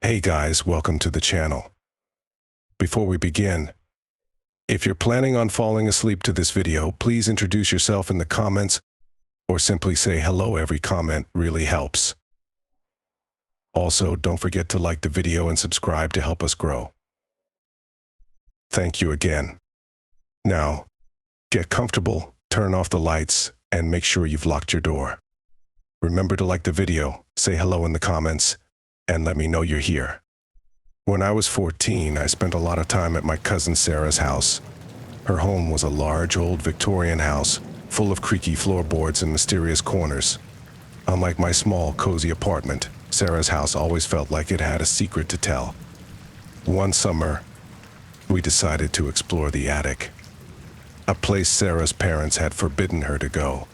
Hey guys, welcome to the channel. Before we begin, if you're planning on falling asleep to this video, please introduce yourself in the comments or simply say hello. Every comment really helps. Also, don't forget to like the video and subscribe to help us grow. Thank you again. Now, get comfortable, turn off the lights, and make sure you've locked your door. Remember to like the video, say hello in the comments, and let me know you're here. When I was 14, I spent a lot of time at my cousin Sarah's house. Her home was a large, old Victorian house, full of creaky floorboards and mysterious corners. Unlike my small, cozy apartment, Sarah's house always felt like it had a secret to tell. One summer, we decided to explore the attic, a place Sarah's parents had forbidden her to go.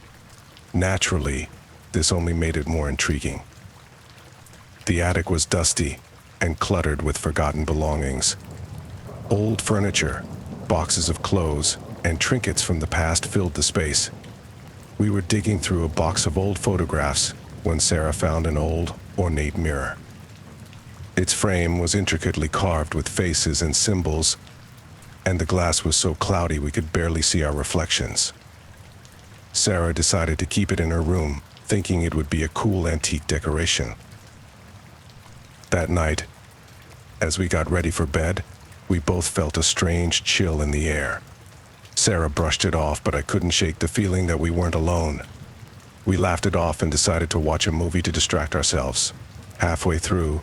Naturally, this only made it more intriguing. The attic was dusty and cluttered with forgotten belongings. Old furniture, boxes of clothes, and trinkets from the past filled the space. We were digging through a box of old photographs when Sarah found an old, ornate mirror. Its frame was intricately carved with faces and symbols, and the glass was so cloudy we could barely see our reflections. Sarah decided to keep it in her room, thinking it would be a cool antique decoration. That night, as we got ready for bed, we both felt a strange chill in the air. Sarah brushed it off, but I couldn't shake the feeling that we weren't alone. We laughed it off and decided to watch a movie to distract ourselves. Halfway through,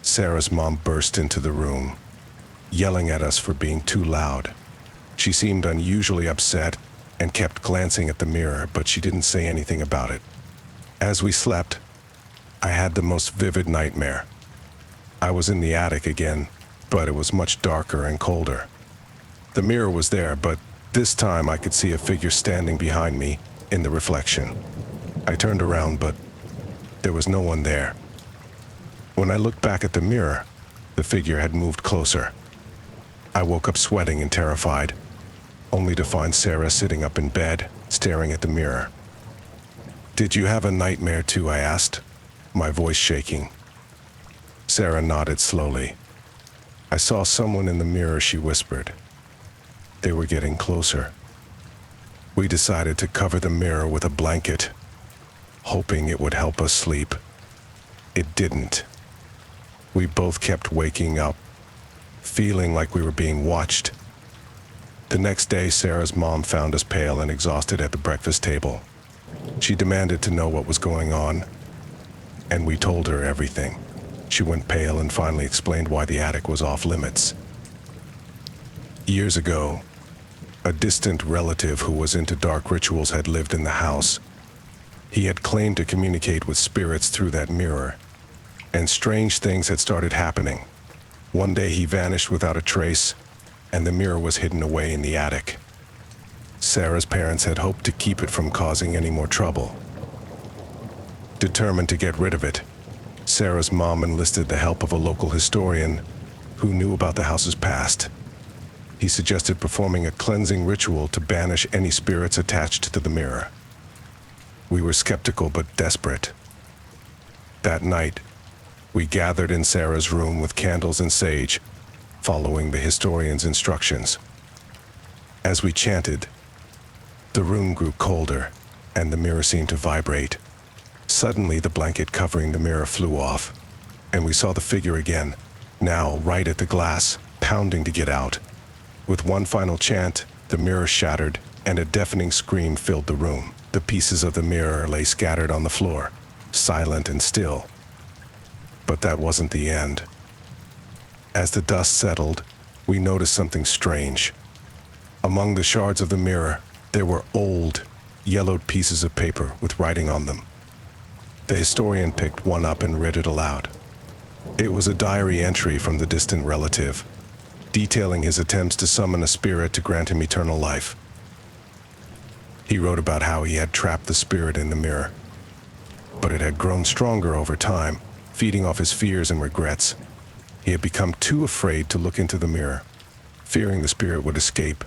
Sarah's mom burst into the room, yelling at us for being too loud. She seemed unusually upset and kept glancing at the mirror, but she didn't say anything about it. As we slept, I had the most vivid nightmare. I was in the attic again, but it was much darker and colder. The mirror was there, but this time I could see a figure standing behind me in the reflection. I turned around, but there was no one there. When I looked back at the mirror, the figure had moved closer. I woke up sweating and terrified, only to find Sarah sitting up in bed, staring at the mirror. "Did you have a nightmare too?" I asked, my voice shaking. Sarah nodded slowly. "I saw someone in the mirror," she whispered. "They were getting closer." We decided to cover the mirror with a blanket, hoping it would help us sleep. It didn't. We both kept waking up, feeling like we were being watched. The next day, Sarah's mom found us pale and exhausted at the breakfast table. She demanded to know what was going on, and we told her everything. She went pale and finally explained why the attic was off limits. Years ago, a distant relative who was into dark rituals had lived in the house. He had claimed to communicate with spirits through that mirror, and strange things had started happening. One day he vanished without a trace, and the mirror was hidden away in the attic. Sarah's parents had hoped to keep it from causing any more trouble. Determined to get rid of it, Sarah's mom enlisted the help of a local historian who knew about the house's past. He suggested performing a cleansing ritual to banish any spirits attached to the mirror. We were skeptical but desperate. That night, we gathered in Sarah's room with candles and sage, following the historian's instructions. As we chanted, the room grew colder, and the mirror seemed to vibrate. Suddenly, the blanket covering the mirror flew off, and we saw the figure again, now right at the glass, pounding to get out. With one final chant, the mirror shattered, and a deafening scream filled the room. The pieces of the mirror lay scattered on the floor, silent and still. But that wasn't the end. As the dust settled, we noticed something strange. Among the shards of the mirror, there were old, yellowed pieces of paper with writing on them. The historian picked one up and read it aloud. It was a diary entry from the distant relative, detailing his attempts to summon a spirit to grant him eternal life. He wrote about how he had trapped the spirit in the mirror, but it had grown stronger over time, feeding off his fears and regrets. He had become too afraid to look into the mirror, fearing the spirit would escape.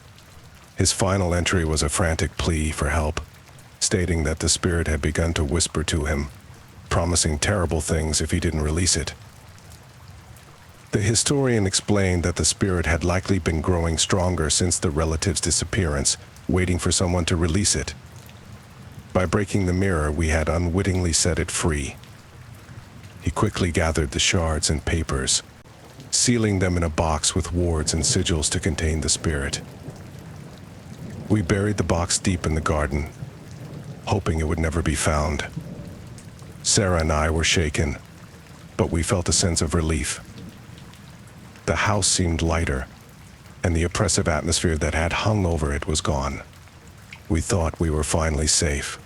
His final entry was a frantic plea for help, stating that the spirit had begun to whisper to him, promising terrible things if he didn't release it. The historian explained that the spirit had likely been growing stronger since the relative's disappearance, waiting for someone to release it. By breaking the mirror, we had unwittingly set it free. He quickly gathered the shards and papers, sealing them in a box with wards and sigils to contain the spirit. We buried the box deep in the garden, hoping it would never be found. Sarah and I were shaken, but we felt a sense of relief. The house seemed lighter, and the oppressive atmosphere that had hung over it was gone. We thought we were finally safe.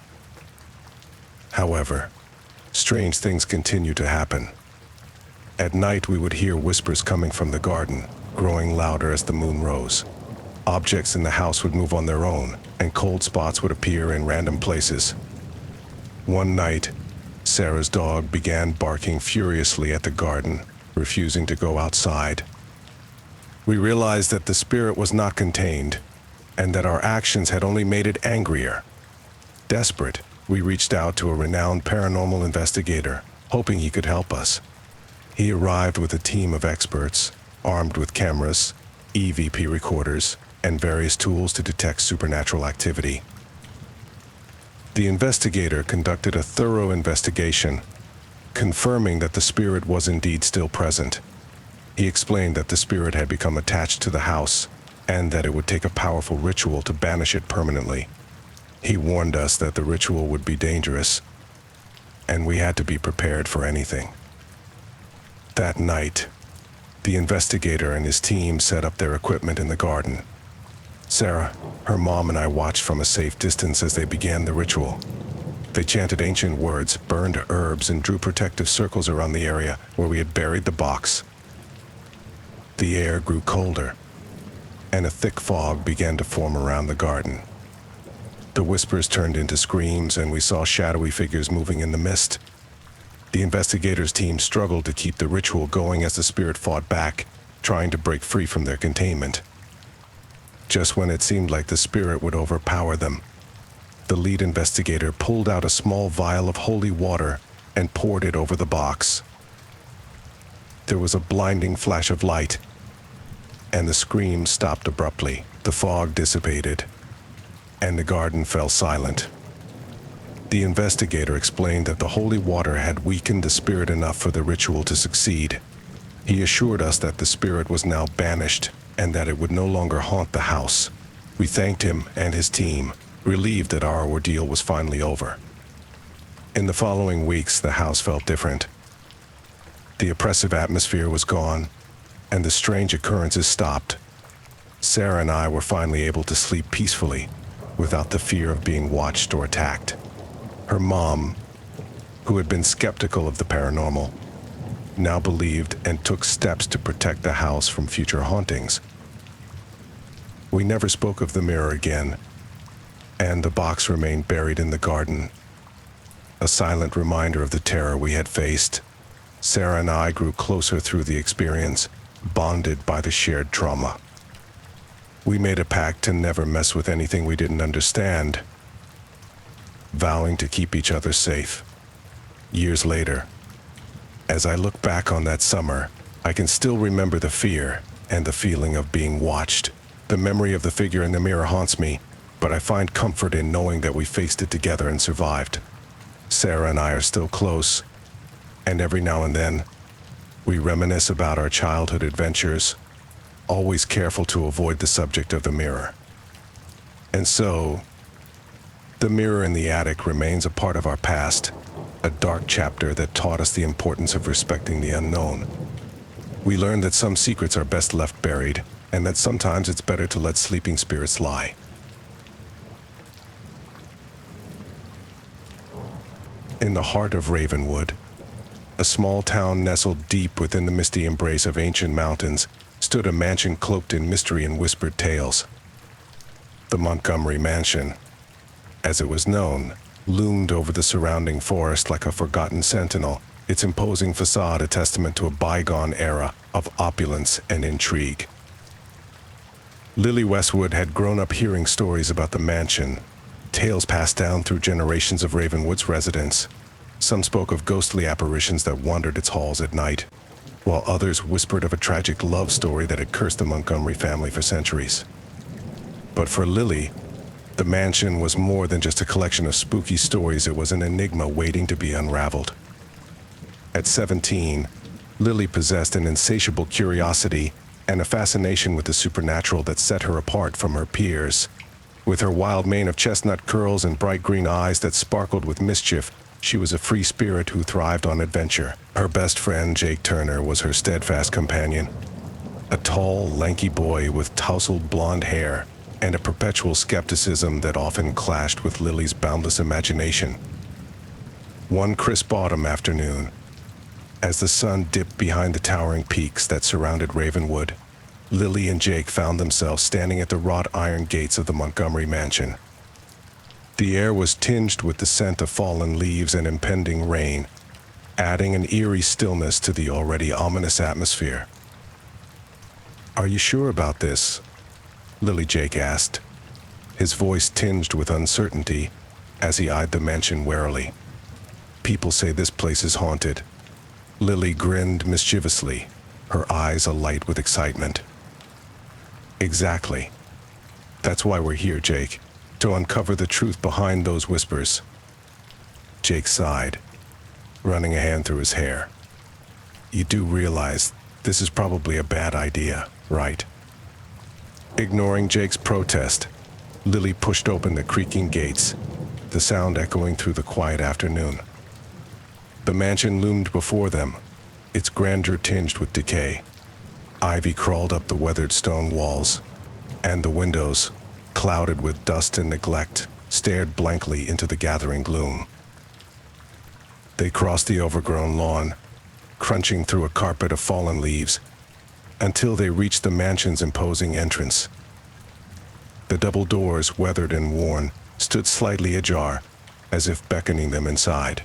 However, strange things continued to happen. At night, we would hear whispers coming from the garden, growing louder as the moon rose. Objects in the house would move on their own, and cold spots would appear in random places. One night, Sarah's dog began barking furiously at the garden, refusing to go outside. We realized that the spirit was not contained, and that our actions had only made it angrier. Desperate, we reached out to a renowned paranormal investigator, hoping he could help us. He arrived with a team of experts, armed with cameras, EVP recorders, and various tools to detect supernatural activity. The investigator conducted a thorough investigation, confirming that the spirit was indeed still present. He explained that the spirit had become attached to the house, and that it would take a powerful ritual to banish it permanently. He warned us that the ritual would be dangerous, and we had to be prepared for anything. That night, the investigator and his team set up their equipment in the garden. Sarah, her mom, and I watched from a safe distance as they began the ritual. They chanted ancient words, burned herbs, and drew protective circles around the area where we had buried the box. The air grew colder, and a thick fog began to form around the garden. The whispers turned into screams, and we saw shadowy figures moving in the mist. The investigators' team struggled to keep the ritual going as the spirit fought back, trying to break free from their containment. Just when it seemed like the spirit would overpower them, the lead investigator pulled out a small vial of holy water and poured it over the box. There was a blinding flash of light, and the screams stopped abruptly. The fog dissipated, and the garden fell silent. The investigator explained that the holy water had weakened the spirit enough for the ritual to succeed. He assured us that the spirit was now banished and that it would no longer haunt the house. We thanked him and his team, relieved that our ordeal was finally over. In the following weeks, the house felt different. The oppressive atmosphere was gone, and the strange occurrences stopped. Sarah and I were finally able to sleep peacefully, without the fear of being watched or attacked. Her mom, who had been skeptical of the paranormal, now believed and took steps to protect the house from future hauntings. We never spoke of the mirror again, and the box remained buried in the garden, a silent reminder of the terror we had faced. Sarah and I grew closer through the experience, bonded by the shared trauma. We made a pact to never mess with anything we didn't understand, vowing to keep each other safe. Years later, as I look back on that summer, I can still remember the fear and the feeling of being watched. The memory of the figure in the mirror haunts me, but I find comfort in knowing that we faced it together and survived. Sarah and I are still close, and every now and then, we reminisce about our childhood adventures, always careful to avoid the subject of the mirror. And so, the mirror in the attic remains a part of our past, a dark chapter that taught us the importance of respecting the unknown. We learned that some secrets are best left buried, and that sometimes it's better to let sleeping spirits lie. In the heart of Ravenwood, a small town nestled deep within the misty embrace of ancient mountains, stood a mansion cloaked in mystery and whispered tales. The Montgomery Mansion, as it was known, loomed over the surrounding forest like a forgotten sentinel, its imposing facade a testament to a bygone era of opulence and intrigue. Lily Westwood had grown up hearing stories about the mansion, tales passed down through generations of Ravenwood's residents. Some spoke of ghostly apparitions that wandered its halls at night, while others whispered of a tragic love story that had cursed the Montgomery family for centuries. But for Lily, the mansion was more than just a collection of spooky stories. It was an enigma waiting to be unraveled. At 17, Lily possessed an insatiable curiosity and a fascination with the supernatural that set her apart from her peers. With her wild mane of chestnut curls and bright green eyes that sparkled with mischief, she was a free spirit who thrived on adventure. Her best friend, Jake Turner, was her steadfast companion. A tall, lanky boy with tousled blonde hair and a perpetual skepticism that often clashed with Lily's boundless imagination. One crisp autumn afternoon, as the sun dipped behind the towering peaks that surrounded Ravenwood, Lily and Jake found themselves standing at the wrought iron gates of the Montgomery mansion. The air was tinged with the scent of fallen leaves and impending rain, adding an eerie stillness to the already ominous atmosphere. "Are you sure about this?" Lily Jake asked, his voice tinged with uncertainty as he eyed the mansion warily. "People say this place is haunted." Lily grinned mischievously, her eyes alight with excitement. "Exactly. That's why we're here, Jake, to uncover the truth behind those whispers." Jake sighed, running a hand through his hair. "You do realize this is probably a bad idea, right?" Ignoring Jake's protest, Lily pushed open the creaking gates, the sound echoing through the quiet afternoon. The mansion loomed before them, its grandeur tinged with decay. Ivy crawled up the weathered stone walls, and the windows, clouded with dust and neglect, stared blankly into the gathering gloom. They crossed the overgrown lawn, crunching through a carpet of fallen leaves, until they reached the mansion's imposing entrance. The double doors, weathered and worn, stood slightly ajar, as if beckoning them inside.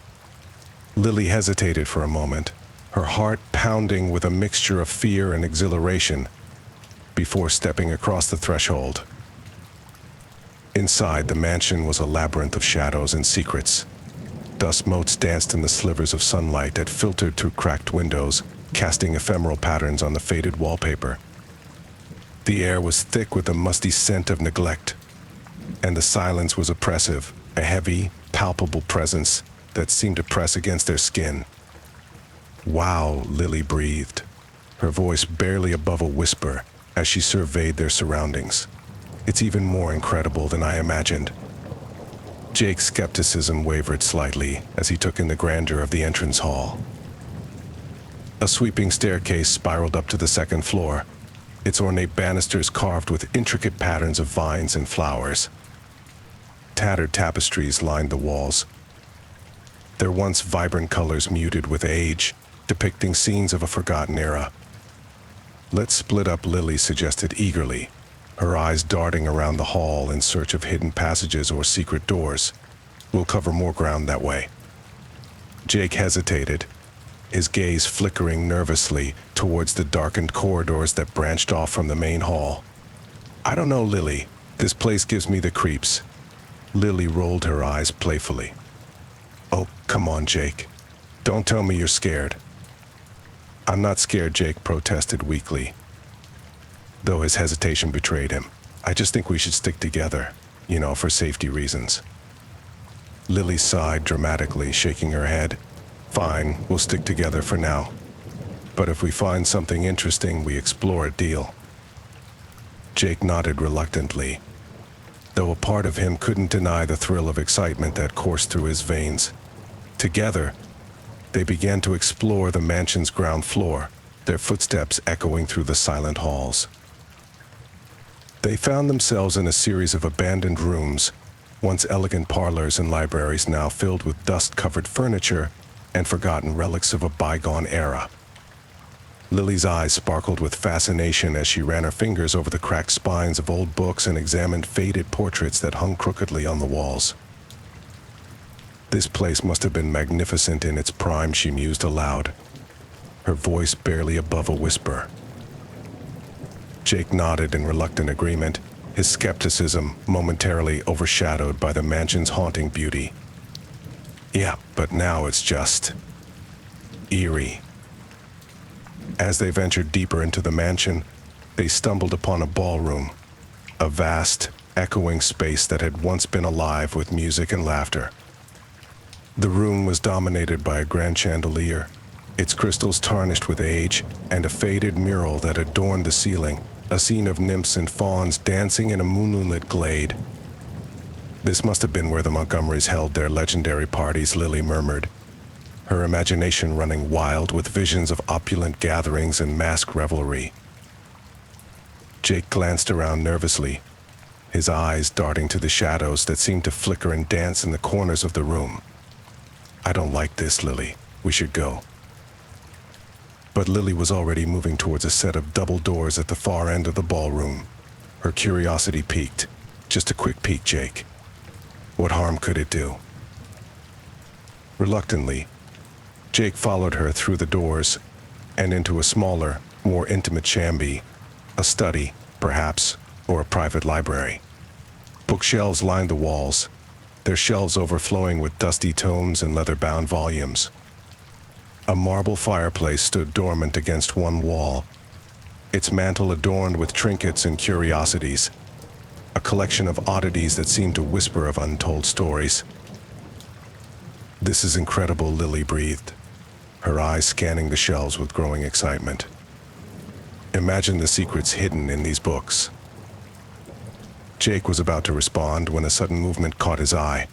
Lily hesitated for a moment, her heart pounding with a mixture of fear and exhilaration, before stepping across the threshold. Inside, the mansion was a labyrinth of shadows and secrets. Dust motes danced in the slivers of sunlight that filtered through cracked windows, casting ephemeral patterns on the faded wallpaper. The air was thick with the musty scent of neglect, and the silence was oppressive, a heavy, palpable presence that seemed to press against their skin. "Wow," Lily breathed, her voice barely above a whisper as she surveyed their surroundings. "It's even more incredible than I imagined." Jake's skepticism wavered slightly as he took in the grandeur of the entrance hall. A sweeping staircase spiraled up to the second floor, its ornate banisters carved with intricate patterns of vines and flowers. Tattered tapestries lined the walls, their once vibrant colors muted with age, depicting scenes of a forgotten era. "Let's split up," Lily suggested eagerly, her eyes darting around the hall in search of hidden passages or secret doors. "We'll cover more ground that way." Jake hesitated, his gaze flickering nervously towards the darkened corridors that branched off from the main hall. "I don't know, Lily. This place gives me the creeps." Lily rolled her eyes playfully. "Oh, come on, Jake. Don't tell me you're scared." "I'm not scared," Jake protested weakly, though his hesitation betrayed him. "I just think we should stick together, for safety reasons." Lily sighed dramatically, shaking her head. "Fine, we'll stick together for now. But if we find something interesting, we explore a deal." Jake nodded reluctantly, though a part of him couldn't deny the thrill of excitement that coursed through his veins. Together, they began to explore the mansion's ground floor, their footsteps echoing through the silent halls. They found themselves in a series of abandoned rooms, once elegant parlors and libraries now filled with dust-covered furniture and forgotten relics of a bygone era. Lily's eyes sparkled with fascination as she ran her fingers over the cracked spines of old books and examined faded portraits that hung crookedly on the walls. "This place must have been magnificent in its prime," she mused aloud, her voice barely above a whisper. Jake nodded in reluctant agreement, his skepticism momentarily overshadowed by the mansion's haunting beauty. "Yeah, but now it's just eerie." As they ventured deeper into the mansion, they stumbled upon a ballroom, a vast, echoing space that had once been alive with music and laughter. The room was dominated by a grand chandelier, its crystals tarnished with age, and a faded mural that adorned the ceiling, a scene of nymphs and fauns dancing in a moonlit glade. This must have been where the Montgomerys held their legendary parties, Lily murmured, her imagination running wild with visions of opulent gatherings and masked revelry. Jake glanced around nervously, his eyes darting to the shadows that seemed to flicker and dance in the corners of the room. I don't like this, Lily. We should go. But Lily was already moving towards a set of double doors at the far end of the ballroom. Her curiosity piqued. Just a quick peek, Jake. What harm could it do? Reluctantly, Jake followed her through the doors and into a smaller, more intimate shambi, a study, perhaps, or a private library. Bookshelves lined the walls, their shelves overflowing with dusty tomes and leather-bound volumes. A marble fireplace stood dormant against one wall, its mantel adorned with trinkets and curiosities, a collection of oddities that seemed to whisper of untold stories. This is incredible, Lily breathed, her eyes scanning the shelves with growing excitement. Imagine the secrets hidden in these books. Jake was about to respond when a sudden movement caught his eye.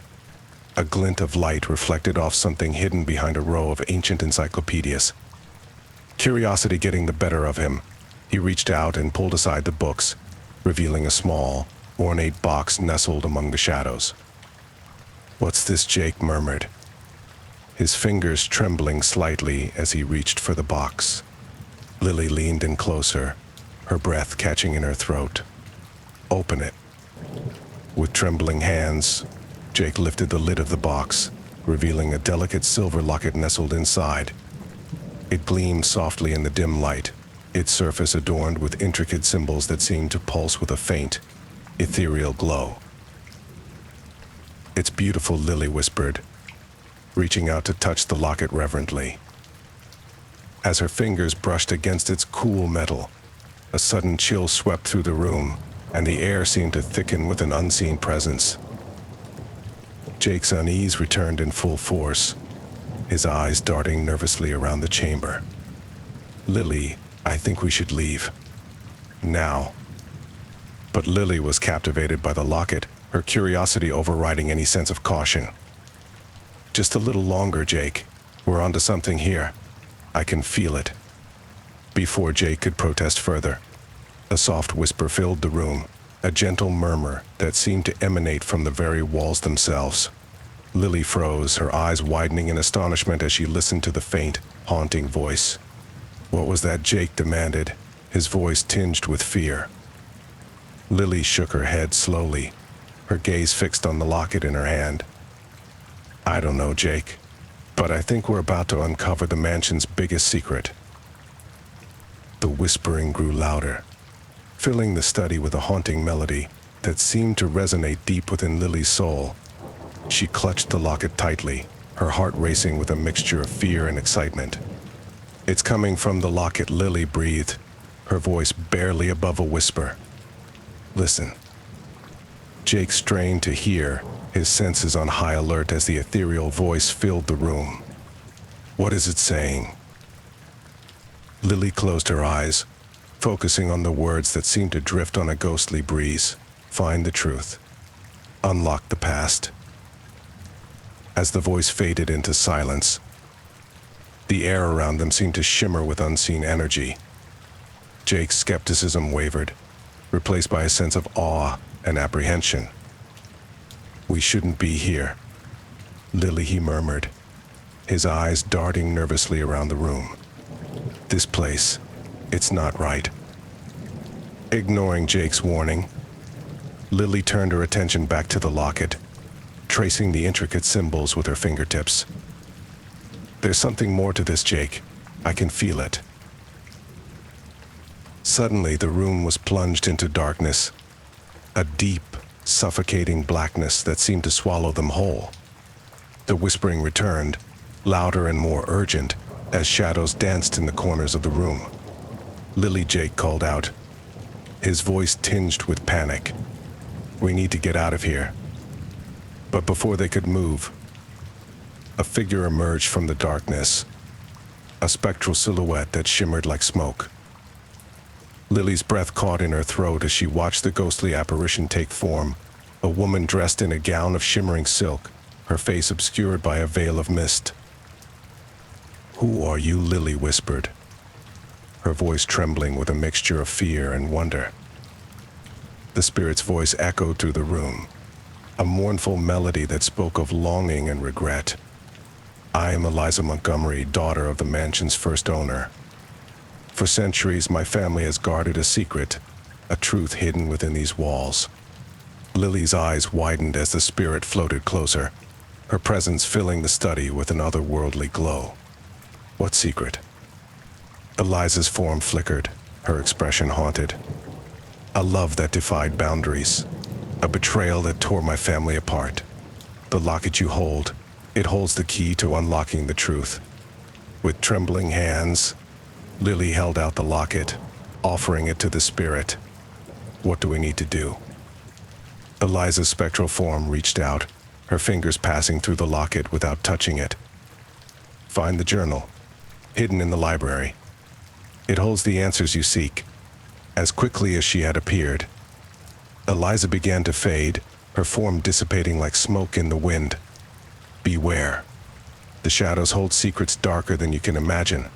A glint of light reflected off something hidden behind a row of ancient encyclopedias. Curiosity getting the better of him, he reached out and pulled aside the books, revealing a small, ornate box nestled among the shadows. "What's this?" Jake murmured, his fingers trembling slightly as he reached for the box. Lily leaned in closer, her breath catching in her throat. "Open it." With trembling hands, Jake lifted the lid of the box, revealing a delicate silver locket nestled inside. It gleamed softly in the dim light, its surface adorned with intricate symbols that seemed to pulse with a faint, ethereal glow. "It's beautiful," Lily whispered, reaching out to touch the locket reverently. As her fingers brushed against its cool metal, a sudden chill swept through the room, and the air seemed to thicken with an unseen presence. Jake's unease returned in full force, his eyes darting nervously around the chamber. "Lily, I think we should leave. Now." But Lily was captivated by the locket, her curiosity overriding any sense of caution. "Just a little longer, Jake. We're onto something here. I can feel it." Before Jake could protest further, a soft whisper filled the room, a gentle murmur that seemed to emanate from the very walls themselves. Lily froze, her eyes widening in astonishment as she listened to the faint, haunting voice. "What was that?" Jake demanded, his voice tinged with fear. Lily shook her head slowly, her gaze fixed on the locket in her hand. "I don't know, Jake, but I think we're about to uncover the mansion's biggest secret." The whispering grew louder, filling the study with a haunting melody that seemed to resonate deep within Lily's soul. She clutched the locket tightly, her heart racing with a mixture of fear and excitement. "It's coming from the locket," Lily breathed, her voice barely above a whisper. "Listen." Jake strained to hear, his senses on high alert as the ethereal voice filled the room. "What is it saying?" Lily closed her eyes, focusing on the words that seemed to drift on a ghostly breeze. "Find the truth. Unlock the past." As the voice faded into silence, the air around them seemed to shimmer with unseen energy. Jake's skepticism wavered, replaced by a sense of awe and apprehension. "We shouldn't be here, Lily," he murmured, his eyes darting nervously around the room. "This place, it's not right." Ignoring Jake's warning, Lily turned her attention back to the locket, tracing the intricate symbols with her fingertips. "There's something more to this, Jake. I can feel it." Suddenly, the room was plunged into darkness, a deep, suffocating blackness that seemed to swallow them whole. The whispering returned, louder and more urgent, as shadows danced in the corners of the room. Lily, Jake called out, his voice tinged with panic. We need to get out of here. But before they could move, a figure emerged from the darkness, a spectral silhouette that shimmered like smoke. Lily's breath caught in her throat as she watched the ghostly apparition take form, a woman dressed in a gown of shimmering silk, her face obscured by a veil of mist. "Who are you?" Lily whispered, her voice trembling with a mixture of fear and wonder. The spirit's voice echoed through the room, a mournful melody that spoke of longing and regret. "I am Eliza Montgomery, daughter of the mansion's first owner. For centuries, my family has guarded a secret, a truth hidden within these walls." Lily's eyes widened as the spirit floated closer, her presence filling the study with an otherworldly glow. "What secret?" Eliza's form flickered, her expression haunted. "A love that defied boundaries, a betrayal that tore my family apart. The locket you hold, it holds the key to unlocking the truth." With trembling hands, Lily held out the locket, offering it to the spirit. "What do we need to do?" Eliza's spectral form reached out, her fingers passing through the locket without touching it. "Find the journal, hidden in the library. It holds the answers you seek." As quickly as she had appeared, Eliza began to fade, her form dissipating like smoke in the wind. "Beware. The shadows hold secrets darker than you can imagine."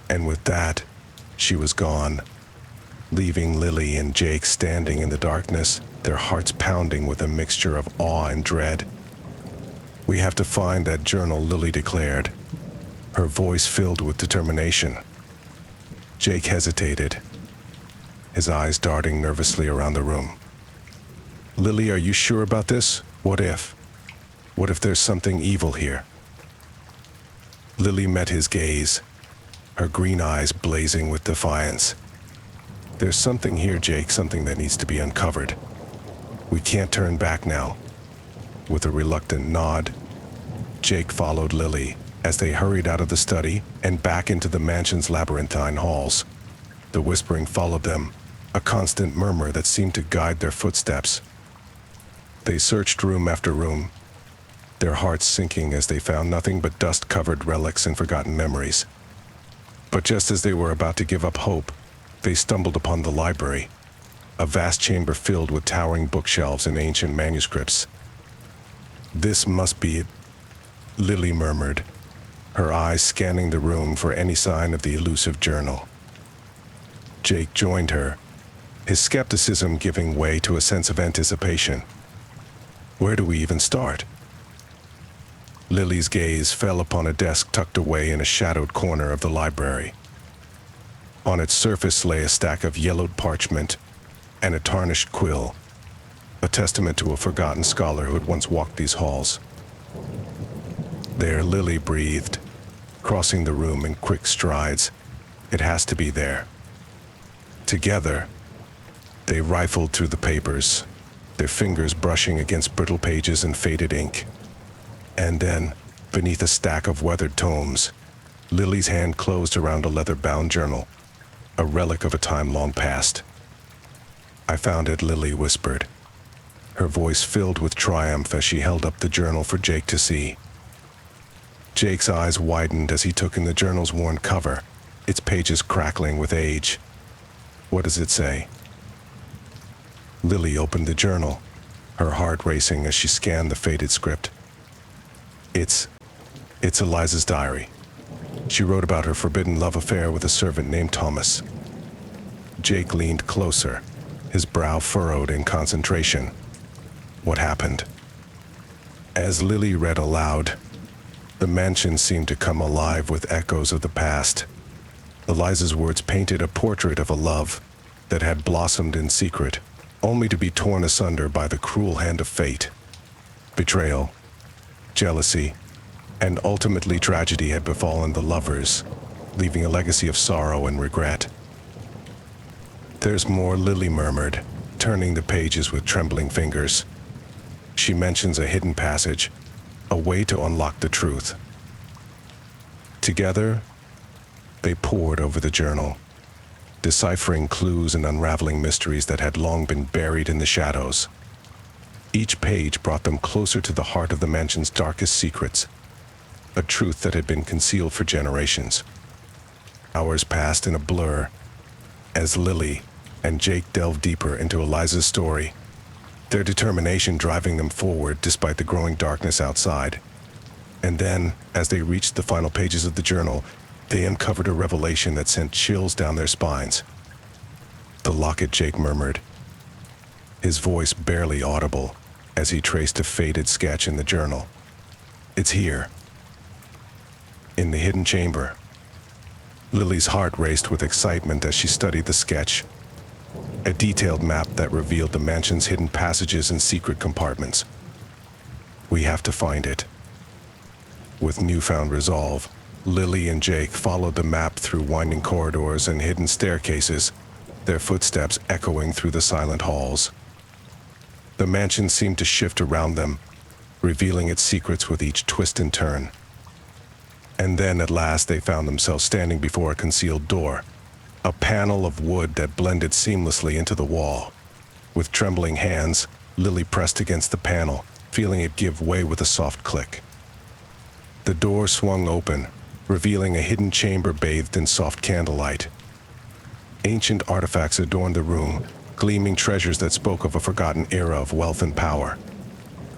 And with that, she was gone, leaving Lily and Jake standing in the darkness, their hearts pounding with a mixture of awe and dread. "We have to find that journal," Lily declared, her voice filled with determination. Jake hesitated, his eyes darting nervously around the room. "Lily, are you sure about this? What if there's something evil here?" Lily met his gaze, her green eyes blazing with defiance. "There's something here, Jake, something that needs to be uncovered. We can't turn back now." With a reluctant nod, Jake followed Lily as they hurried out of the study and back into the mansion's labyrinthine halls. The whispering followed them, a constant murmur that seemed to guide their footsteps. They searched room after room, their hearts sinking as they found nothing but dust-covered relics and forgotten memories. But just as they were about to give up hope, they stumbled upon the library, a vast chamber filled with towering bookshelves and ancient manuscripts. "This must be it," Lily murmured, her eyes scanning the room for any sign of the elusive journal. Jake joined her, his skepticism giving way to a sense of anticipation. "Where do we even start?" Lily's gaze fell upon a desk tucked away in a shadowed corner of the library. On its surface lay a stack of yellowed parchment and a tarnished quill, a testament to a forgotten scholar who had once walked these halls. "There," Lily breathed, crossing the room in quick strides. "It has to be there." Together, they rifled through the papers, their fingers brushing against brittle pages and faded ink. And then, beneath a stack of weathered tomes, Lily's hand closed around a leather-bound journal, a relic of a time long past. "I found it," Lily whispered, her voice filled with triumph as she held up the journal for Jake to see. Jake's eyes widened as he took in the journal's worn cover, its pages crackling with age. "What does it say?" Lily opened the journal, her heart racing as she scanned the faded script. It's Eliza's diary. She wrote about her forbidden love affair with a servant named Thomas. Jake leaned closer, his brow furrowed in concentration. "What happened?" As Lily read aloud, the mansion seemed to come alive with echoes of the past. Eliza's words painted a portrait of a love that had blossomed in secret, only to be torn asunder by the cruel hand of fate. Betrayal, jealousy, and ultimately tragedy had befallen the lovers, leaving a legacy of sorrow and regret. "There's more," Lily murmured, turning the pages with trembling fingers. "She mentions a hidden passage, a way to unlock the truth." Together, they pored over the journal, deciphering clues and unraveling mysteries that had long been buried in the shadows. Each page brought them closer to the heart of the mansion's darkest secrets, a truth that had been concealed for generations. Hours passed in a blur as Lily and Jake delved deeper into Eliza's story, their determination driving them forward despite the growing darkness outside. And then, as they reached the final pages of the journal, they uncovered a revelation that sent chills down their spines. "The locket," Jake murmured, his voice barely audible as he traced a faded sketch in the journal. "It's here, in the hidden chamber." Lily's heart raced with excitement as she studied the sketch, a detailed map that revealed the mansion's hidden passages and secret compartments. "We have to find it." With newfound resolve, Lily and Jake followed the map through winding corridors and hidden staircases, their footsteps echoing through the silent halls. The mansion seemed to shift around them, revealing its secrets with each twist and turn. And then at last they found themselves standing before a concealed door, a panel of wood that blended seamlessly into the wall. With trembling hands, Lily pressed against the panel, feeling it give way with a soft click. The door swung open, revealing a hidden chamber bathed in soft candlelight. Ancient artifacts adorned the room, gleaming treasures that spoke of a forgotten era of wealth and power.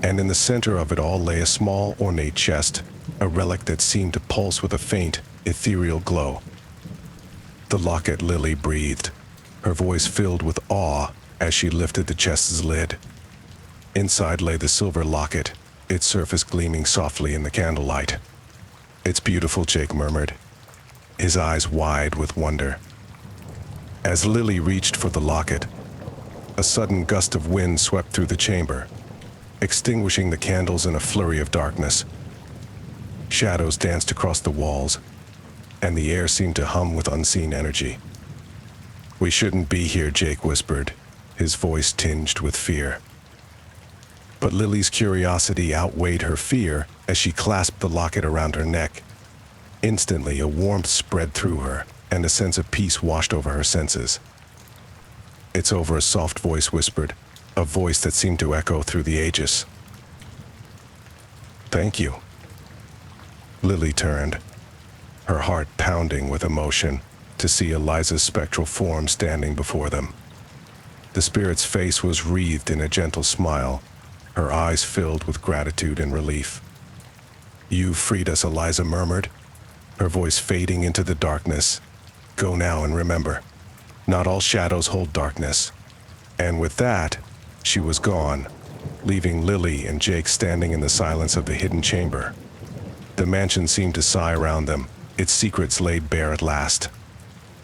And in the center of it all lay a small, ornate chest, a relic that seemed to pulse with a faint, ethereal glow. "The locket," Lily breathed, her voice filled with awe as she lifted the chest's lid. Inside lay the silver locket, its surface gleaming softly in the candlelight. "It's beautiful," Jake murmured, his eyes wide with wonder. As Lily reached for the locket, a sudden gust of wind swept through the chamber, extinguishing the candles in a flurry of darkness. Shadows danced across the walls, and the air seemed to hum with unseen energy. "We shouldn't be here," Jake whispered, his voice tinged with fear. But Lily's curiosity outweighed her fear as she clasped the locket around her neck. Instantly, a warmth spread through her, and a sense of peace washed over her senses. "It's over," a soft voice whispered, a voice that seemed to echo through the ages. "Thank you." Lily turned, her heart pounding with emotion, to see Eliza's spectral form standing before them. The spirit's face was wreathed in a gentle smile, her eyes filled with gratitude and relief. "You've freed us," Eliza murmured, her voice fading into the darkness. "Go now and remember, not all shadows hold darkness." And with that, she was gone, leaving Lily and Jake standing in the silence of the hidden chamber. The mansion seemed to sigh around them, its secrets laid bare at last.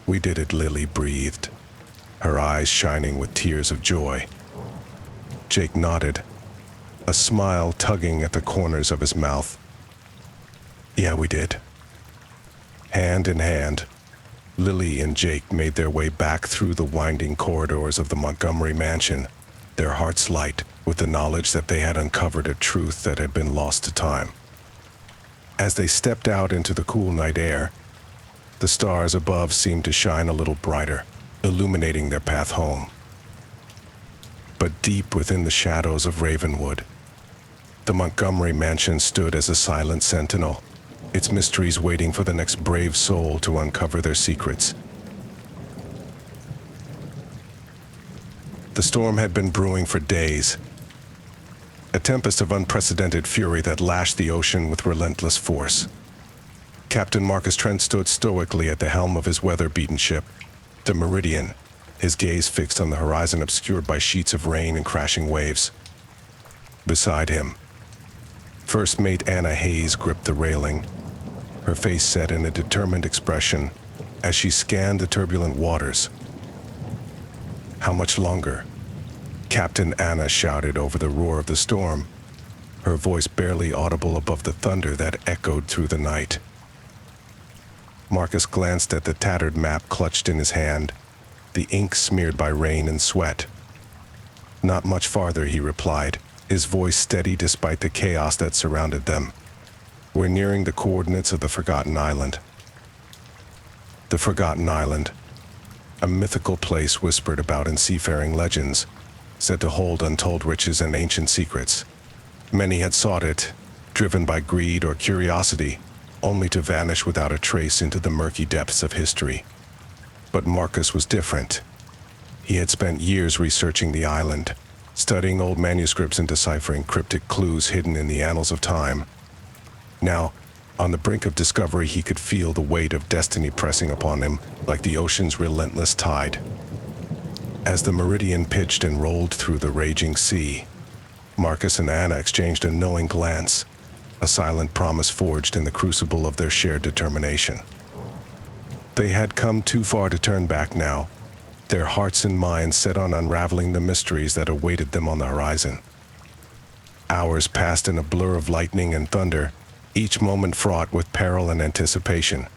"We did it," Lily breathed, her eyes shining with tears of joy. Jake nodded, a smile tugging at the corners of his mouth. "Yeah, we did." Hand in hand, Lily and Jake made their way back through the winding corridors of the Montgomery mansion, their hearts light with the knowledge that they had uncovered a truth that had been lost to time. As they stepped out into the cool night air, the stars above seemed to shine a little brighter, illuminating their path home. But deep within the shadows of Ravenwood, the Montgomery mansion stood as a silent sentinel, its mysteries waiting for the next brave soul to uncover their secrets. The storm had been brewing for days, a tempest of unprecedented fury that lashed the ocean with relentless force. Captain Marcus Trent stood stoically at the helm of his weather-beaten ship, the Meridian, his gaze fixed on the horizon obscured by sheets of rain and crashing waves. Beside him, First Mate Anna Hayes gripped the railing, her face set in a determined expression as she scanned the turbulent waters. "How much longer?" Captain Anna shouted over the roar of the storm, her voice barely audible above the thunder that echoed through the night. Marcus glanced at the tattered map clutched in his hand, the ink smeared by rain and sweat. "Not much farther," he replied, his voice steady despite the chaos that surrounded them. "We're nearing the coordinates of the Forgotten Island." The Forgotten Island, a mythical place whispered about in seafaring legends, said to hold untold riches and ancient secrets. Many had sought it, driven by greed or curiosity, only to vanish without a trace into the murky depths of history. But Marcus was different. He had spent years researching the island, studying old manuscripts and deciphering cryptic clues hidden in the annals of time. Now, on the brink of discovery, he could feel the weight of destiny pressing upon him like the ocean's relentless tide. As the Meridian pitched and rolled through the raging sea, Marcus and Anna exchanged a knowing glance, a silent promise forged in the crucible of their shared determination. They had come too far to turn back now, their hearts and minds set on unraveling the mysteries that awaited them on the horizon. Hours passed in a blur of lightning and thunder, each moment fraught with peril and anticipation.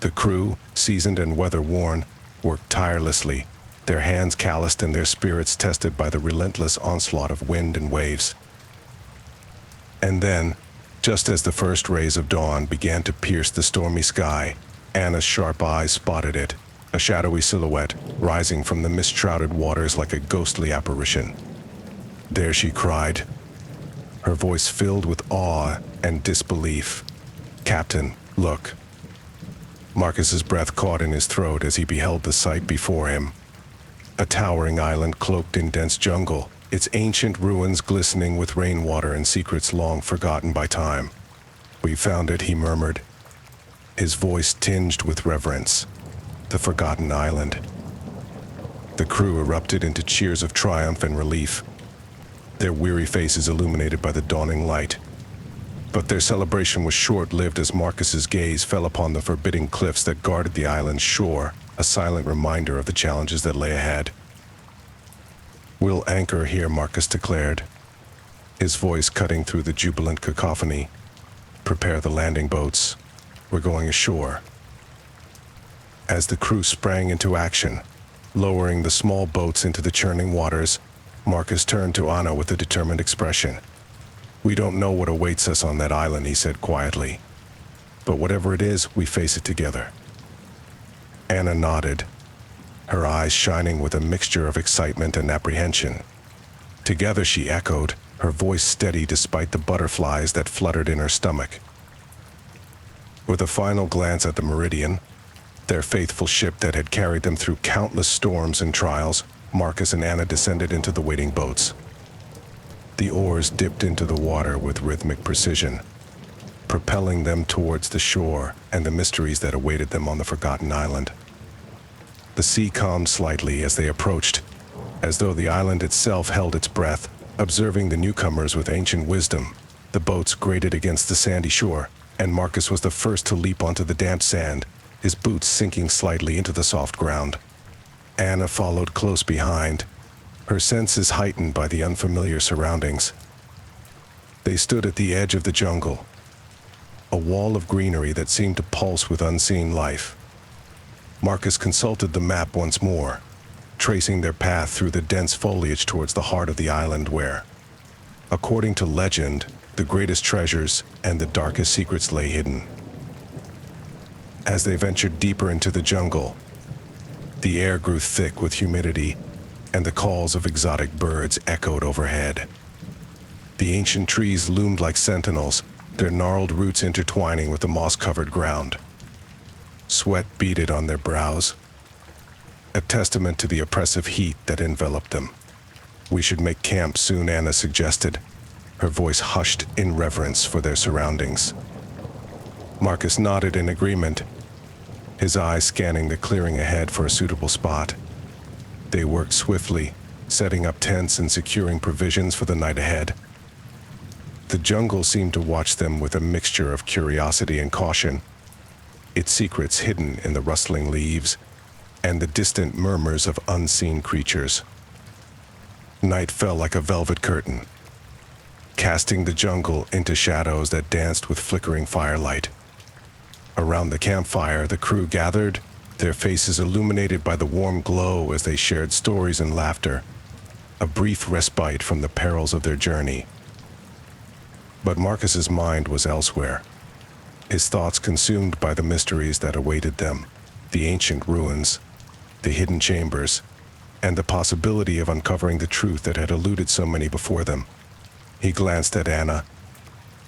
The crew, seasoned and weather-worn, worked tirelessly, their hands calloused and their spirits tested by the relentless onslaught of wind and waves. And then, just as the first rays of dawn began to pierce the stormy sky, Anna's sharp eyes spotted it, a shadowy silhouette rising from the mist-shrouded waters like a ghostly apparition. There she cried, her voice filled with awe and disbelief. "Captain, look." Marcus's breath caught in his throat as he beheld the sight before him. A towering island cloaked in dense jungle, its ancient ruins glistening with rainwater and secrets long forgotten by time. "We found it," he murmured, his voice tinged with reverence. "The forgotten island." The crew erupted into cheers of triumph and relief, their weary faces illuminated by the dawning light. But their celebration was short-lived as Marcus's gaze fell upon the forbidding cliffs that guarded the island's shore, a silent reminder of the challenges that lay ahead. "We'll anchor here," Marcus declared, his voice cutting through the jubilant cacophony. "Prepare the landing boats. We're going ashore." As the crew sprang into action, lowering the small boats into the churning waters, Marcus turned to Anna with a determined expression. "We don't know what awaits us on that island," he said quietly. "But whatever it is, we face it together." Anna nodded, her eyes shining with a mixture of excitement and apprehension. "Together," she echoed, her voice steady despite the butterflies that fluttered in her stomach. With a final glance at the Meridian, their faithful ship that had carried them through countless storms and trials, Marcus and Anna descended into the waiting boats. The oars dipped into the water with rhythmic precision, propelling them towards the shore and the mysteries that awaited them on the forgotten island. The sea calmed slightly as they approached, as though the island itself held its breath, observing the newcomers with ancient wisdom. The boats grated against the sandy shore, and Marcus was the first to leap onto the damp sand, his boots sinking slightly into the soft ground. Anna followed close behind, her senses heightened by the unfamiliar surroundings. They stood at the edge of the jungle, a wall of greenery that seemed to pulse with unseen life. Marcus consulted the map once more, tracing their path through the dense foliage towards the heart of the island where, according to legend, the greatest treasures and the darkest secrets lay hidden. As they ventured deeper into the jungle, the air grew thick with humidity, and the calls of exotic birds echoed overhead. The ancient trees loomed like sentinels, their gnarled roots intertwining with the moss-covered ground. Sweat beaded on their brows, a testament to the oppressive heat that enveloped them. "We should make camp soon," Anna suggested, her voice hushed in reverence for their surroundings. Marcus nodded in agreement, his eyes scanning the clearing ahead for a suitable spot. They worked swiftly, setting up tents and securing provisions for the night ahead. The jungle seemed to watch them with a mixture of curiosity and caution, its secrets hidden in the rustling leaves and the distant murmurs of unseen creatures. Night fell like a velvet curtain, casting the jungle into shadows that danced with flickering firelight. Around the campfire, the crew gathered, their faces illuminated by the warm glow as they shared stories and laughter, a brief respite from the perils of their journey. But Marcus's mind was elsewhere, his thoughts consumed by the mysteries that awaited them, the ancient ruins, the hidden chambers, and the possibility of uncovering the truth that had eluded so many before them. He glanced at Anna,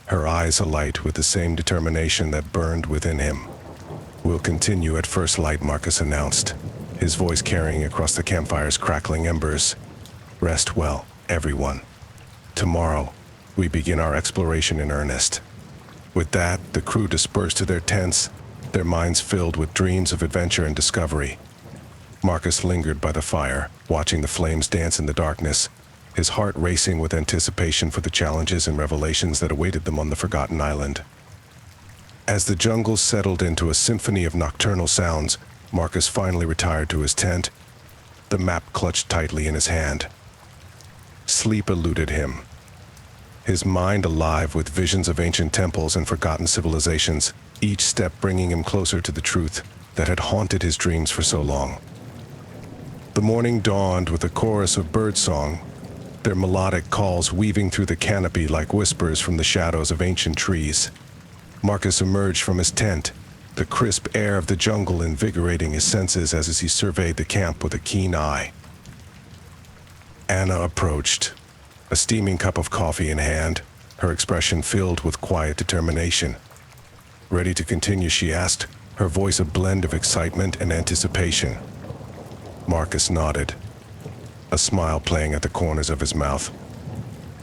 her eyes alight with the same determination that burned within him. "We'll continue at first light," Marcus announced, his voice carrying across the campfire's crackling embers. "Rest well, everyone. Tomorrow, we begin our exploration in earnest." With that, the crew dispersed to their tents, their minds filled with dreams of adventure and discovery. Marcus lingered by the fire, watching the flames dance in the darkness, his heart racing with anticipation for the challenges and revelations that awaited them on the forgotten island. As the jungle settled into a symphony of nocturnal sounds, Marcus finally retired to his tent, the map clutched tightly in his hand. Sleep eluded him, his mind alive with visions of ancient temples and forgotten civilizations, each step bringing him closer to the truth that had haunted his dreams for so long. The morning dawned with a chorus of birdsong, their melodic calls weaving through the canopy like whispers from the shadows of ancient trees. Marcus emerged from his tent, the crisp air of the jungle invigorating his senses as he surveyed the camp with a keen eye. Anna approached, a steaming cup of coffee in hand, her expression filled with quiet determination. "Ready to continue?" she asked, her voice a blend of excitement and anticipation. Marcus nodded, a smile playing at the corners of his mouth.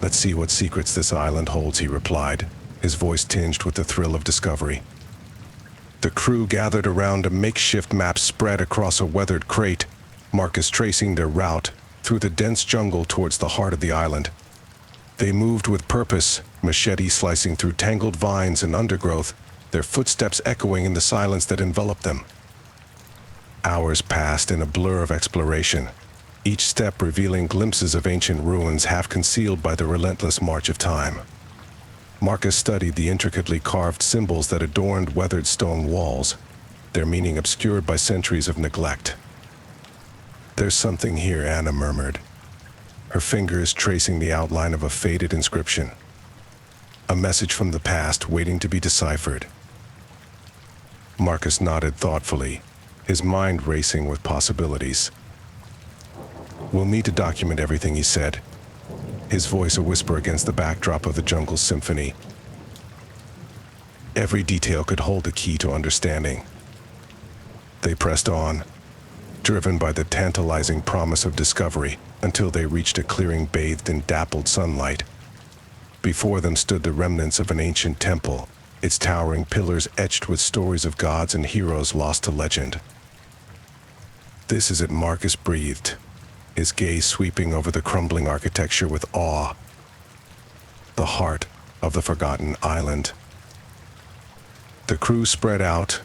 "Let's see what secrets this island holds," he replied, his voice tinged with the thrill of discovery. The crew gathered around a makeshift map spread across a weathered crate, Marcus tracing their route through the dense jungle towards the heart of the island. They moved with purpose, machete slicing through tangled vines and undergrowth, their footsteps echoing in the silence that enveloped them. Hours passed in a blur of exploration, each step revealing glimpses of ancient ruins half concealed by the relentless march of time. Marcus studied the intricately carved symbols that adorned weathered stone walls, their meaning obscured by centuries of neglect. "There's something here," Anna murmured, her fingers tracing the outline of a faded inscription. A message from the past waiting to be deciphered. Marcus nodded thoughtfully, his mind racing with possibilities. "We'll need to document everything," he said, his voice a whisper against the backdrop of the jungle's symphony. Every detail could hold the key to understanding. They pressed on, driven by the tantalizing promise of discovery, until they reached a clearing bathed in dappled sunlight. Before them stood the remnants of an ancient temple, its towering pillars etched with stories of gods and heroes lost to legend. "This is it," Marcus breathed, his gaze sweeping over the crumbling architecture with awe. The heart of the forgotten island. The crew spread out,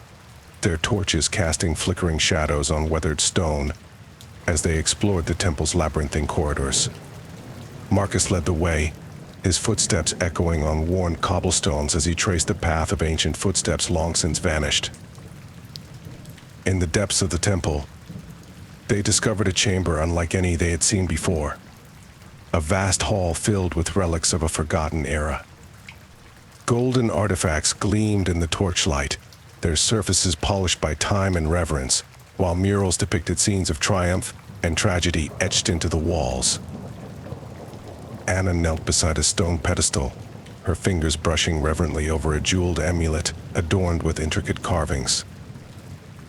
their torches casting flickering shadows on weathered stone as they explored the temple's labyrinthine corridors. Marcus led the way, his footsteps echoing on worn cobblestones as he traced a path of ancient footsteps long since vanished. In the depths of the temple, they discovered a chamber unlike any they had seen before, a vast hall filled with relics of a forgotten era. Golden artifacts gleamed in the torchlight, their surfaces polished by time and reverence, while murals depicted scenes of triumph and tragedy etched into the walls. Anna knelt beside a stone pedestal, her fingers brushing reverently over a jeweled amulet adorned with intricate carvings.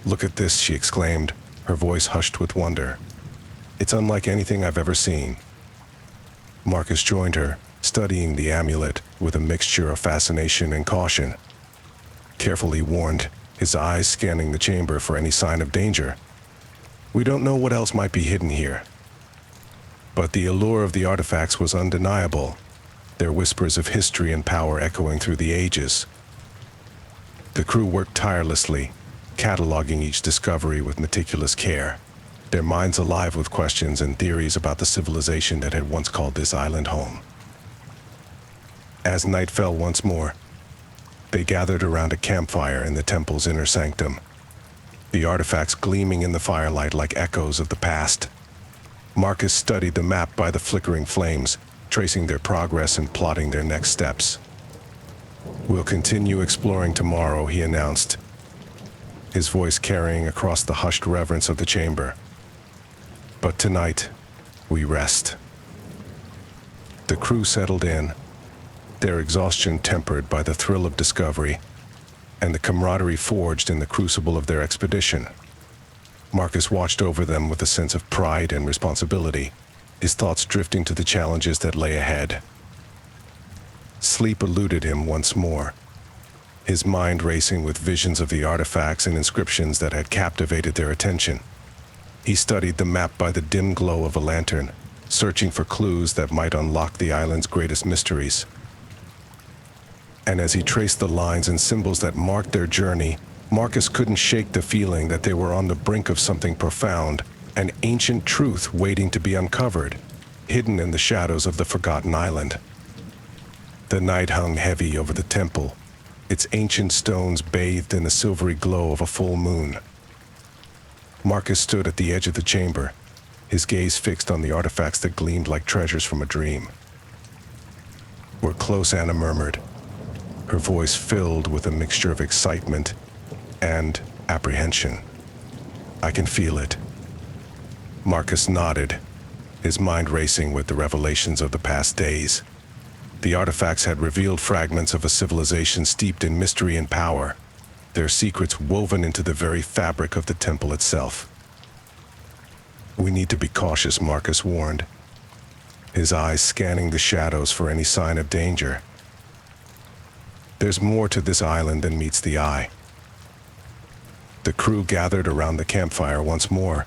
"Look at this," she exclaimed, her voice hushed with wonder. "It's unlike anything I've ever seen." Marcus joined her, studying the amulet with a mixture of fascination and caution. Carefully warned, his eyes scanning the chamber for any sign of danger. "We don't know what else might be hidden here." But the allure of the artifacts was undeniable, their whispers of history and power echoing through the ages. The crew worked tirelessly, cataloging each discovery with meticulous care, their minds alive with questions and theories about the civilization that had once called this island home. As night fell once more, they gathered around a campfire in the temple's inner sanctum, the artifacts gleaming in the firelight like echoes of the past. Marcus studied the map by the flickering flames, tracing their progress and plotting their next steps. "We'll continue exploring tomorrow," he announced, his voice carrying across the hushed reverence of the chamber. But tonight, we rest. The crew settled in, their exhaustion tempered by the thrill of discovery and the camaraderie forged in the crucible of their expedition. Marcus watched over them with a sense of pride and responsibility, his thoughts drifting to the challenges that lay ahead. Sleep eluded him once more, his mind racing with visions of the artifacts and inscriptions that had captivated their attention. He studied the map by the dim glow of a lantern, searching for clues that might unlock the island's greatest mysteries. And as he traced the lines and symbols that marked their journey, Marcus couldn't shake the feeling that they were on the brink of something profound, an ancient truth waiting to be uncovered, hidden in the shadows of the forgotten island. The night hung heavy over the temple, its ancient stones bathed in the silvery glow of a full moon. Marcus stood at the edge of the chamber, his gaze fixed on the artifacts that gleamed like treasures from a dream. "We're close," Anna murmured, her voice filled with a mixture of excitement and apprehension. "I can feel it." Marcus nodded, his mind racing with the revelations of the past days. The artifacts had revealed fragments of a civilization steeped in mystery and power, their secrets woven into the very fabric of the temple itself. "We need to be cautious," Marcus warned, his eyes scanning the shadows for any sign of danger. "There's more to this island than meets the eye." The crew gathered around the campfire once more,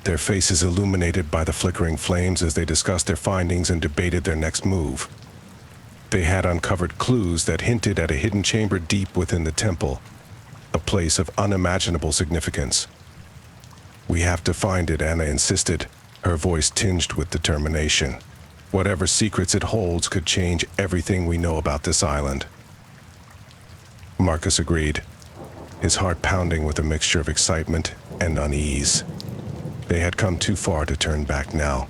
their faces illuminated by the flickering flames as they discussed their findings and debated their next move. They had uncovered clues that hinted at a hidden chamber deep within the temple, a place of unimaginable significance. "We have to find it," Anna insisted, her voice tinged with determination. "Whatever secrets it holds could change everything we know about this island." Marcus agreed, his heart pounding with a mixture of excitement and unease. They had come too far to turn back now,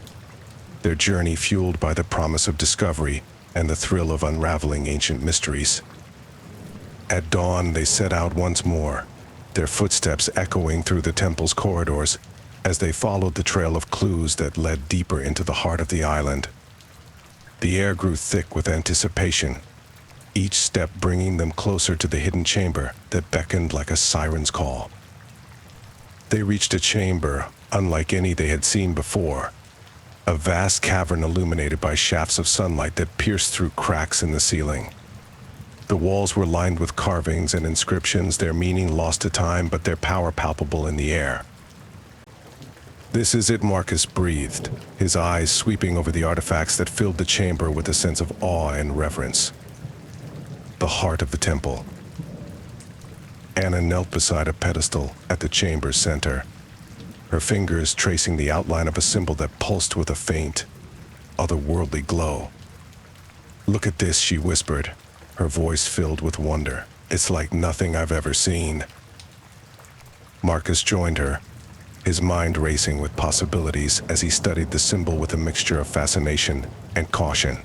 their journey fueled by the promise of discovery and the thrill of unraveling ancient mysteries. At dawn, they set out once more, their footsteps echoing through the temple's corridors as they followed the trail of clues that led deeper into the heart of the island. The air grew thick with anticipation, each step bringing them closer to the hidden chamber that beckoned like a siren's call. They reached a chamber unlike any they had seen before, a vast cavern illuminated by shafts of sunlight that pierced through cracks in the ceiling. The walls were lined with carvings and inscriptions, their meaning lost to time but their power palpable in the air. "This is it," Marcus breathed, his eyes sweeping over the artifacts that filled the chamber with a sense of awe and reverence. The heart of the temple. Anna knelt beside a pedestal at the chamber's center, her fingers tracing the outline of a symbol that pulsed with a faint, otherworldly glow. "Look at this," she whispered, her voice filled with wonder. "It's like nothing I've ever seen." Marcus joined her, his mind racing with possibilities as he studied the symbol with a mixture of fascination and caution.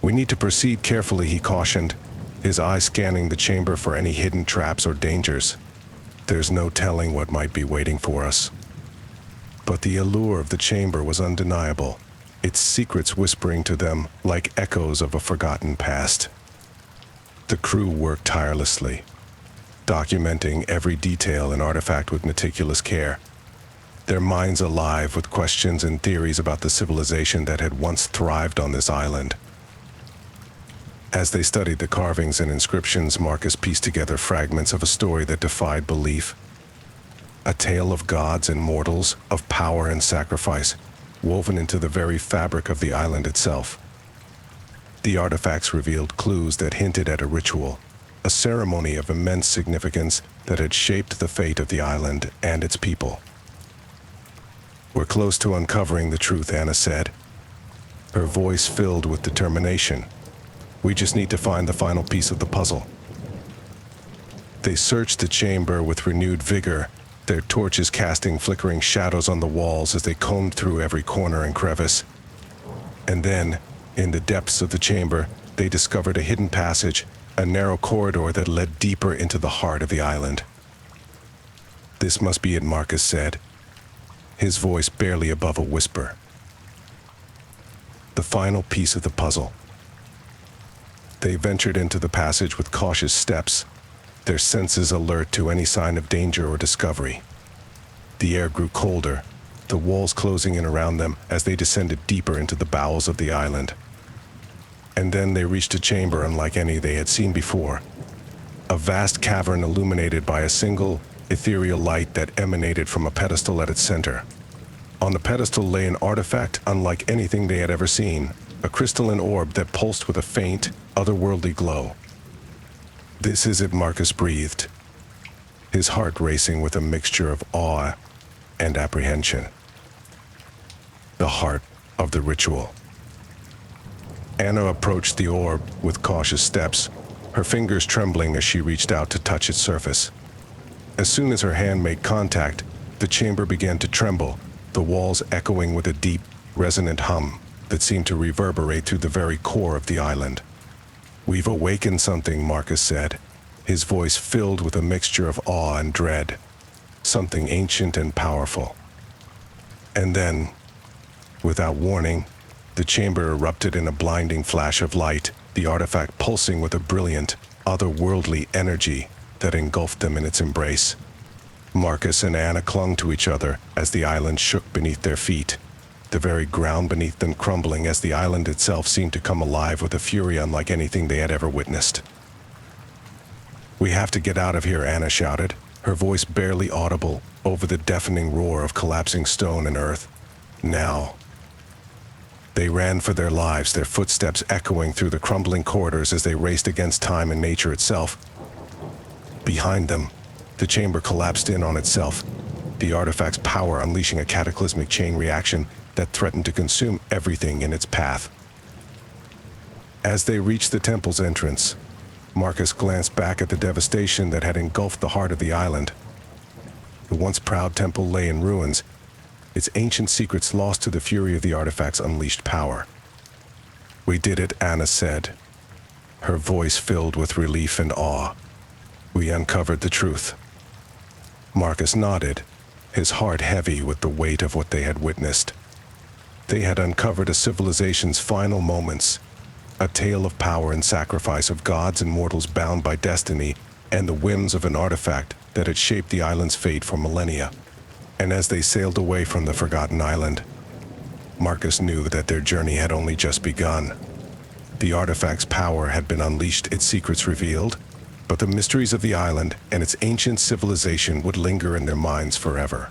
"We need to proceed carefully," he cautioned, his eyes scanning the chamber for any hidden traps or dangers. "There's no telling what might be waiting for us." But the allure of the chamber was undeniable, its secrets whispering to them like echoes of a forgotten past. The crew worked tirelessly, documenting every detail and artifact with meticulous care, their minds alive with questions and theories about the civilization that had once thrived on this island. As they studied the carvings and inscriptions, Marcus pieced together fragments of a story that defied belief. A tale of gods and mortals, of power and sacrifice, woven into the very fabric of the island itself. The artifacts revealed clues that hinted at a ritual, a ceremony of immense significance that had shaped the fate of the island and its people. "We're close to uncovering the truth," Anna said, her voice filled with determination. "We just need to find the final piece of the puzzle." They searched the chamber with renewed vigor, their torches casting flickering shadows on the walls as they combed through every corner and crevice. And then, in the depths of the chamber, they discovered a hidden passage, a narrow corridor that led deeper into the heart of the island. "This must be it," Marcus said, his voice barely above a whisper. The final piece of the puzzle. They ventured into the passage with cautious steps, their senses alert to any sign of danger or discovery. The air grew colder, the walls closing in around them as they descended deeper into the bowels of the island. And then they reached a chamber unlike any they had seen before. A vast cavern illuminated by a single, ethereal light that emanated from a pedestal at its center. On the pedestal lay an artifact unlike anything they had ever seen, a crystalline orb that pulsed with a faint, otherworldly glow. "This is it," Marcus breathed, his heart racing with a mixture of awe and apprehension. The heart of the ritual. Anna approached the orb with cautious steps, her fingers trembling as she reached out to touch its surface. As soon as her hand made contact, the chamber began to tremble, the walls echoing with a deep, resonant hum that seemed to reverberate through the very core of the island. "We've awakened something," Marcus said, his voice filled with a mixture of awe and dread. Something ancient and powerful. And then, without warning, the chamber erupted in a blinding flash of light, the artifact pulsing with a brilliant, otherworldly energy that engulfed them in its embrace. Marcus and Anna clung to each other as the island shook beneath their feet, the very ground beneath them crumbling as the island itself seemed to come alive with a fury unlike anything they had ever witnessed. "We have to get out of here," Anna shouted, her voice barely audible over the deafening roar of collapsing stone and earth. "Now." They ran for their lives, their footsteps echoing through the crumbling corridors as they raced against time and nature itself. Behind them, the chamber collapsed in on itself, the artifact's power unleashing a cataclysmic chain reaction that threatened to consume everything in its path. As they reached the temple's entrance, Marcus glanced back at the devastation that had engulfed the heart of the island. The once proud temple lay in ruins, its ancient secrets lost to the fury of the artifact's unleashed power. "We did it," Anna said, her voice filled with relief and awe. "We uncovered the truth." Marcus nodded, his heart heavy with the weight of what they had witnessed. They had uncovered a civilization's final moments, a tale of power and sacrifice of gods and mortals bound by destiny and the whims of an artifact that had shaped the island's fate for millennia. And as they sailed away from the forgotten island, Marcus knew that their journey had only just begun. The artifact's power had been unleashed, its secrets revealed, but the mysteries of the island and its ancient civilization would linger in their minds forever.